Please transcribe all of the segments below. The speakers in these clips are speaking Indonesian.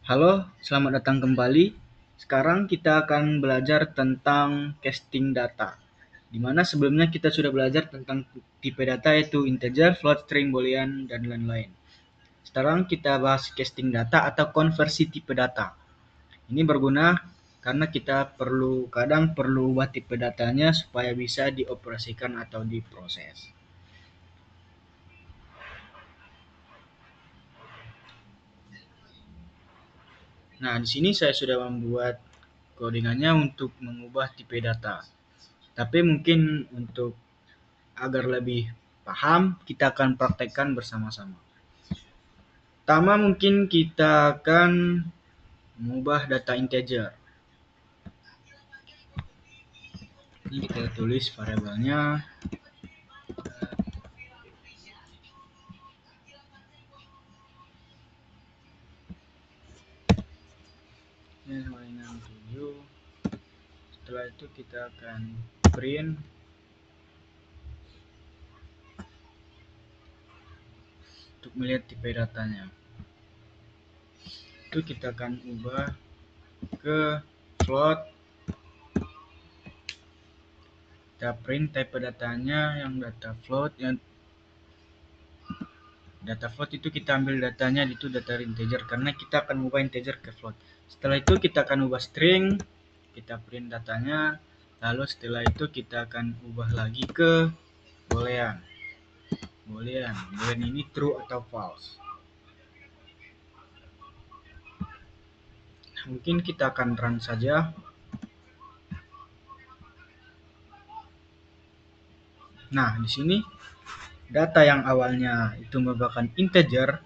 Halo, selamat datang kembali. Sekarang kita akan belajar tentang casting data. Di mana sebelumnya kita sudah belajar tentang tipe data yaitu integer, float, string, boolean, dan lain-lain. Sekarang kita bahas casting data atau konversi tipe data. Ini berguna karena kita kadang perlu ubah tipe datanya supaya bisa dioperasikan atau diproses. Nah, di sini saya sudah membuat codingannya untuk mengubah tipe data. Tapi mungkin untuk agar lebih paham, kita akan praktekkan bersama-sama. Pertama mungkin kita akan mengubah data integer. Ini kita tulis variabelnya. Ini sama dengan 7. Setelah itu kita akan print untuk melihat tipe datanya. Itu kita akan ubah ke float. Kita print type datanya yang data float. Yang data float itu kita ambil datanya itu data integer karena kita akan ubah integer ke float. Setelah itu kita akan ubah string, kita print datanya, lalu setelah itu kita akan ubah lagi ke boolean. Boolean ini true atau false. Mungkin kita akan run saja. Nah, di sini data yang awalnya itu merupakan integer,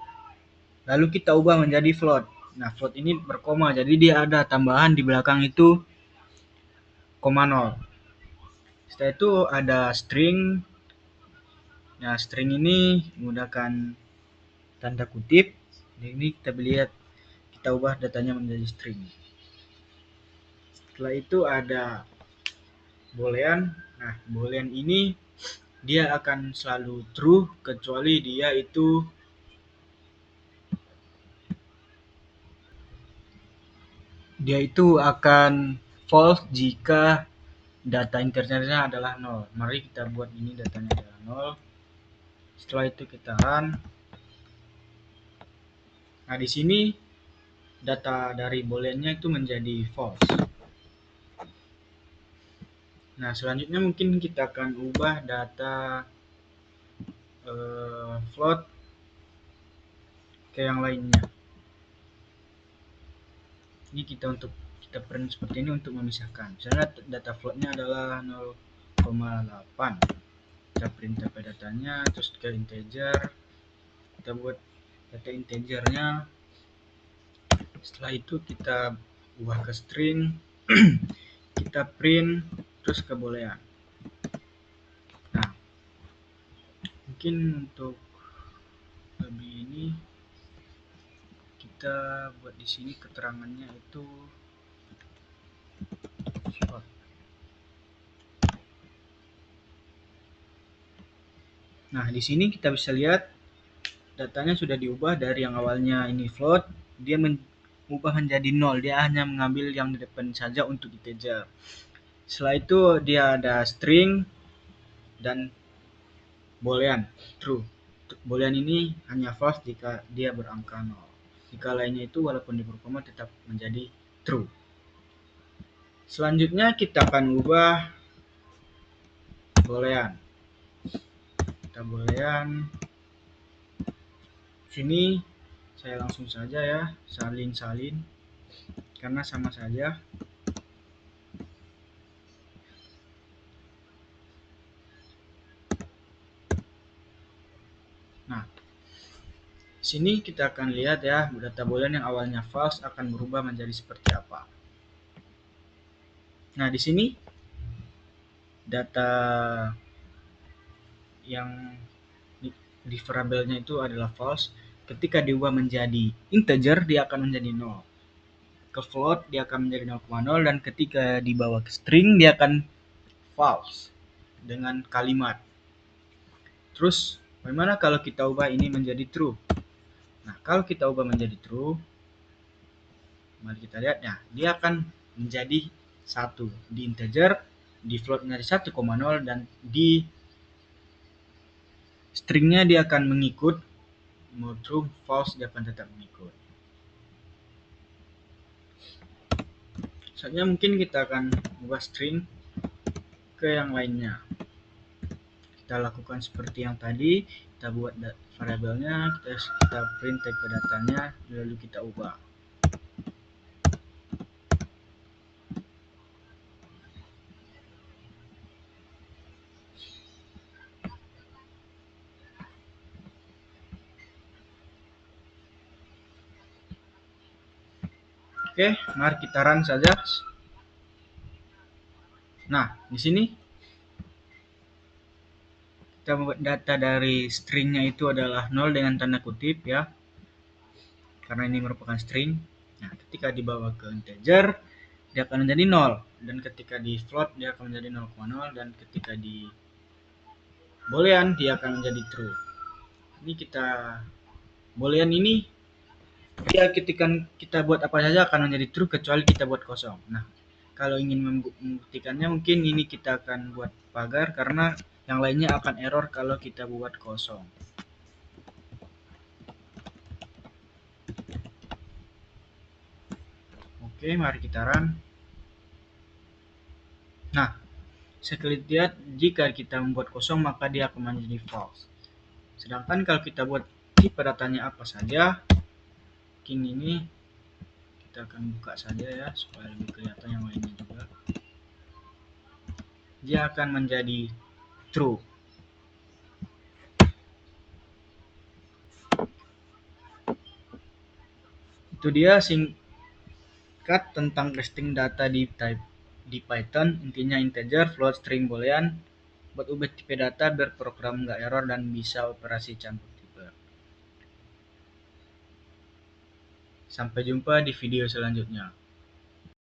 lalu kita ubah menjadi float. Nah, float ini berkoma, jadi dia ada tambahan di belakang itu koma 0. Setelah itu ada string. Nah, string ini menggunakan tanda kutip. Ini kita lihat, kita ubah datanya menjadi string. Setelah itu ada boolean. Nah, boolean ini dia akan selalu true kecuali dia itu akan false jika data integernya adalah 0. Mari kita buat ini datanya adalah 0. Setelah itu kita run. Nah, di sini data dari booleannya itu menjadi false. Nah, selanjutnya mungkin kita akan ubah data float ke yang lainnya. Ini kita print seperti ini untuk memisahkan. Misalnya data floatnya adalah 0,8. Kita print type datanya, terus ke integer. Kita buat data integernya. Setelah itu kita ubah ke string. Kita print terus ke boolean. Nah, mungkin untuk lebih ini kita buat di sini keterangannya itu float. Nah, di sini kita bisa lihat datanya sudah diubah dari yang awalnya ini float, dia mengubah menjadi 0. Dia hanya mengambil yang di depan saja untuk integer. Setelah itu dia ada string dan boolean true. Boolean ini hanya false jika dia berangka 0. Jika lainnya itu walaupun di berkoma tetap menjadi true. Selanjutnya kita akan ubah boolean. Kita boolean. Sini saya langsung saja ya, salin karena sama saja. Nah, sini kita akan lihat ya, data boolean yang awalnya false akan berubah menjadi seperti apa. Nah, di sini data yang di variabelnya itu adalah false. Ketika diubah menjadi integer, dia akan menjadi 0. Ke float, dia akan menjadi 0,0. Dan ketika dibawa ke string, dia akan false dengan kalimat. Terus, bagaimana kalau kita ubah ini menjadi true? Nah, kalau kita ubah menjadi true, Mari kita lihat ya, dia akan menjadi 1 di integer, di float menjadi 1,0, dan di stringnya dia akan mengikut, mau true false dia akan tetap mengikut. Selanjutnya mungkin kita akan ubah string ke yang lainnya. Kita lakukan seperti yang tadi, kita buat variabelnya, kita print type datanya, lalu kita ubah. Oke, mari kita run saja. Nah, di sini kita membuat data dari stringnya itu adalah 0 dengan tanda kutip ya, karena ini merupakan string. Nah, ketika dibawa ke integer dia akan menjadi 0, dan ketika di float dia akan menjadi 0,0, dan ketika di boolean dia akan menjadi true. Ini kita boolean ini dia ketika kita buat apa saja akan menjadi true kecuali kita buat kosong. Nah, kalau ingin membuktikannya mungkin ini kita akan buat pagar, karena yang lainnya akan error kalau kita buat kosong. Oke, mari kita run. Nah, sekali lihat jika kita membuat kosong maka dia akan menjadi false. Sedangkan kalau kita buat tipe datanya apa saja, mungkin ini kita akan buka saja ya supaya lebih kelihatan yang lainnya juga. Dia akan menjadi true. Itu dia singkat tentang casting data di Python. Intinya integer, float, string, boolean. Buat ubah tipe data biar program nggak error dan bisa operasi campur tipe. Sampai jumpa di video selanjutnya.